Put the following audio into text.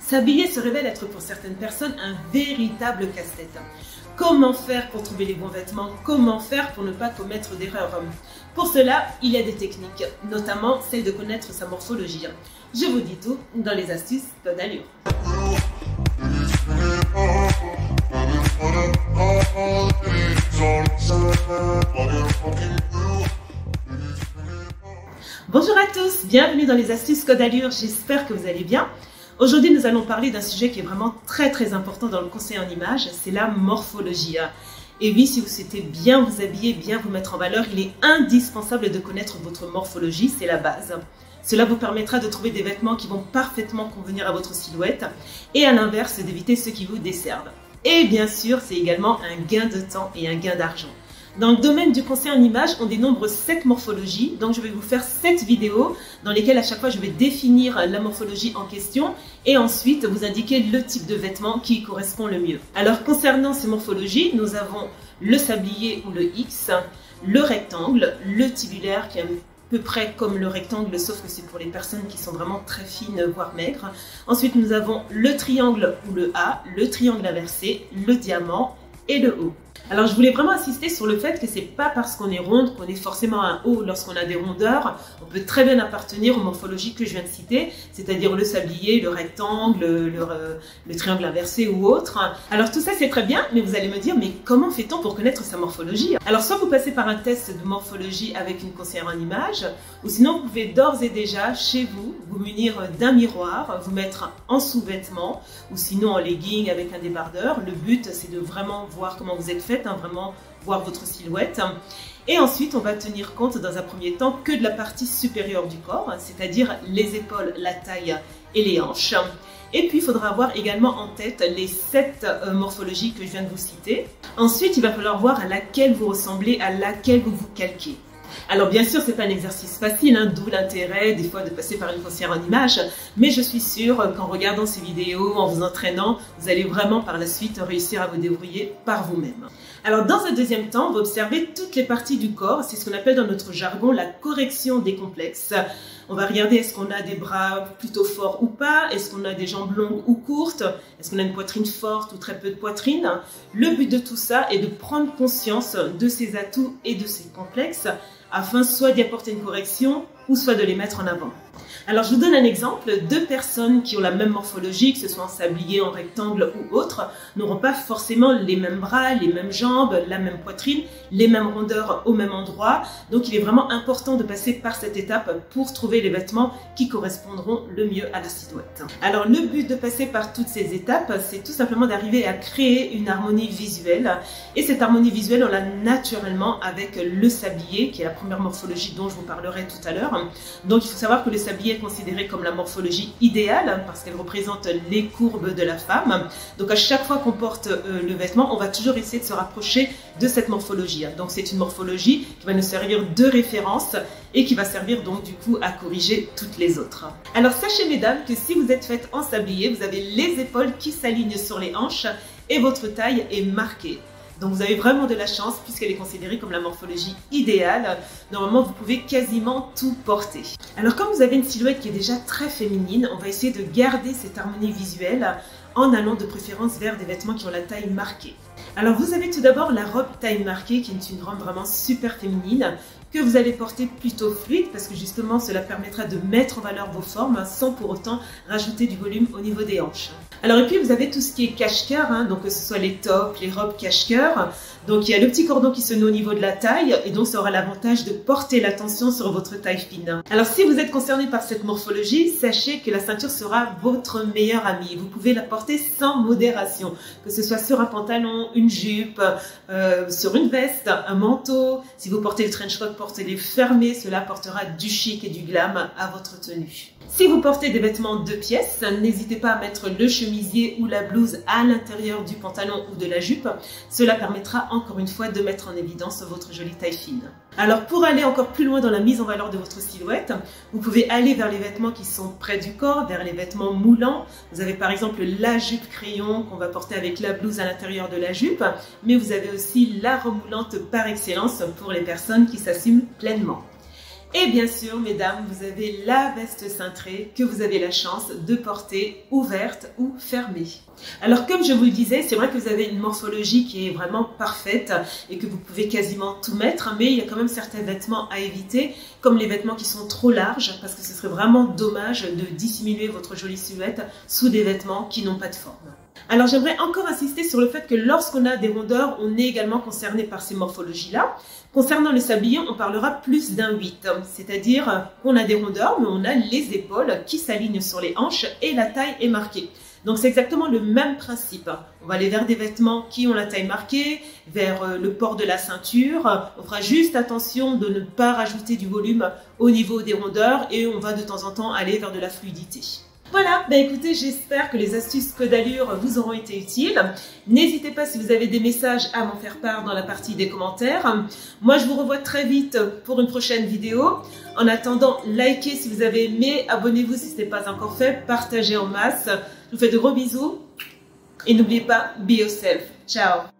S'habiller se révèle être pour certaines personnes un véritable casse-tête. Comment faire pour trouver les bons vêtements? Comment faire pour ne pas commettre d'erreurs? Pour cela, il y a des techniques, notamment celle de connaître sa morphologie. Je vous dis tout dans les astuces Code Allure. Bonjour à tous, bienvenue dans les astuces Code Allure, j'espère que vous allez bien. Aujourd'hui, nous allons parler d'un sujet qui est vraiment très important dans le conseil en images, c'est la morphologie. Et oui, si vous souhaitez bien vous habiller, bien vous mettre en valeur, il est indispensable de connaître votre morphologie, c'est la base. Cela vous permettra de trouver des vêtements qui vont parfaitement convenir à votre silhouette et à l'inverse, d'éviter ceux qui vous desservent. Et bien sûr, c'est également un gain de temps et un gain d'argent. Dans le domaine du conseil en images, on dénombre 7 morphologies. Donc, je vais vous faire 7 vidéos dans lesquelles à chaque fois, je vais définir la morphologie en question et ensuite vous indiquer le type de vêtement qui correspond le mieux. Alors, concernant ces morphologies, nous avons le sablier ou le X, le rectangle, le tubulaire qui est à peu près comme le rectangle, sauf que c'est pour les personnes qui sont vraiment très fines, voire maigres. Ensuite, nous avons le triangle ou le A, le triangle inversé, le diamant et le O. Alors, je voulais vraiment insister sur le fait que c'est pas parce qu'on est ronde qu'on est forcément un haut lorsqu'on a des rondeurs. On peut très bien appartenir aux morphologies que je viens de citer, c'est-à-dire le sablier, le rectangle, le triangle inversé ou autre. Alors, tout ça, c'est très bien, mais vous allez me dire, mais comment fait-on pour connaître sa morphologie? Alors, soit vous passez par un test de morphologie avec une conseillère en images, ou sinon, vous pouvez d'ores et déjà, chez vous, vous munir d'un miroir, vous mettre en sous-vêtements, ou sinon en legging avec un débardeur. Le but, c'est de vraiment voir comment vous êtes fait, vraiment voir votre silhouette. Et ensuite, on va tenir compte dans un premier temps que de la partie supérieure du corps, c'est-à-dire les épaules, la taille et les hanches. Et puis, il faudra avoir également en tête les 7 morphologies que je viens de vous citer. Ensuite, il va falloir voir à laquelle vous ressemblez, à laquelle vous vous calquez. Alors bien sûr, c'est pas un exercice facile, d'où l'intérêt des fois de passer par une conseillère en images, mais je suis sûre qu'en regardant ces vidéos, en vous entraînant, vous allez vraiment par la suite réussir à vous débrouiller par vous-même. Alors dans un deuxième temps, on va observer toutes les parties du corps, c'est ce qu'on appelle dans notre jargon la correction des complexes. On va regarder est-ce qu'on a des bras plutôt forts ou pas, est-ce qu'on a des jambes longues ou courtes, est-ce qu'on a une poitrine forte ou très peu de poitrine. Le but de tout ça est de prendre conscience de ses atouts et de ses complexes afin soit d'y apporter une correction ou soit de les mettre en avant. Alors je vous donne un exemple, 2 personnes qui ont la même morphologie, que ce soit en sablier, en rectangle ou autre, n'auront pas forcément les mêmes bras, les mêmes jambes, la même poitrine, les mêmes rondeurs au même endroit. Donc il est vraiment important de passer par cette étape pour trouver les vêtements qui correspondront le mieux à la silhouette. Alors le but de passer par toutes ces étapes, c'est tout simplement d'arriver à créer une harmonie visuelle. Et cette harmonie visuelle, on l'a naturellement avec le sablier, qui est la première morphologie dont je vous parlerai tout à l'heure. Donc il faut savoir que le sablier est considéré comme la morphologie idéale parce qu'elle représente les courbes de la femme. Donc à chaque fois qu'on porte le vêtement, on va toujours essayer de se rapprocher de cette morphologie. Donc c'est une morphologie qui va nous servir de référence et qui va servir donc du coup à corriger toutes les autres. Alors sachez mesdames que si vous êtes faite en sablier, vous avez les épaules qui s'alignent sur les hanches et votre taille est marquée. Donc vous avez vraiment de la chance puisqu'elle est considérée comme la morphologie idéale. Normalement, vous pouvez quasiment tout porter. Alors comme vous avez une silhouette qui est déjà très féminine, on va essayer de garder cette harmonie visuelle en allant de préférence vers des vêtements qui ont la taille marquée. Alors vous avez tout d'abord la robe taille marquée qui est une robe vraiment super féminine que vous allez porter plutôt fluide parce que justement cela permettra de mettre en valeur vos formes sans pour autant rajouter du volume au niveau des hanches. Alors et puis vous avez tout ce qui est cache-cœur, donc que ce soit les tops, les robes cache-cœur. Donc il y a le petit cordon qui se noue au niveau de la taille et donc ça aura l'avantage de porter l'attention sur votre taille fine. Alors si vous êtes concerné par cette morphologie, sachez que la ceinture sera votre meilleure amie. Vous pouvez la porter sans modération, que ce soit sur un pantalon, une jupe, sur une veste, un manteau. Si vous portez le trench coat, portez-les fermés, cela apportera du chic et du glam à votre tenue. Si vous portez des vêtements 2 pièces, n'hésitez pas à mettre le chemisier ou la blouse à l'intérieur du pantalon ou de la jupe. Cela permettra encore une fois de mettre en évidence votre jolie taille fine. Alors pour aller encore plus loin dans la mise en valeur de votre silhouette, vous pouvez aller vers les vêtements qui sont près du corps, vers les vêtements moulants. Vous avez par exemple la jupe crayon qu'on va porter avec la blouse à l'intérieur de la jupe, mais vous avez aussi la robe moulante par excellence pour les personnes qui s'assument pleinement. Et bien sûr, mesdames, vous avez la veste cintrée que vous avez la chance de porter ouverte ou fermée. Alors comme je vous le disais, c'est vrai que vous avez une morphologie qui est vraiment parfaite et que vous pouvez quasiment tout mettre, mais il y a quand même certains vêtements à éviter, comme les vêtements qui sont trop larges, parce que ce serait vraiment dommage de dissimuler votre jolie silhouette sous des vêtements qui n'ont pas de forme. Alors j'aimerais encore insister sur le fait que lorsqu'on a des rondeurs, on est également concerné par ces morphologies-là. Concernant le sablier, on parlera plus d'un 8, c'est-à-dire qu'on a des rondeurs, mais on a les épaules qui s'alignent sur les hanches et la taille est marquée. Donc c'est exactement le même principe. On va aller vers des vêtements qui ont la taille marquée, vers le port de la ceinture. On fera juste attention de ne pas rajouter du volume au niveau des rondeurs et on va de temps en temps aller vers de la fluidité. Voilà, écoutez, j'espère que les astuces Code Allure vous auront été utiles. N'hésitez pas si vous avez des messages à m'en faire part dans la partie des commentaires. Moi, je vous revois très vite pour une prochaine vidéo. En attendant, likez si vous avez aimé, abonnez-vous si ce n'est pas encore fait, partagez en masse. Je vous fais de gros bisous et n'oubliez pas, be yourself. Ciao.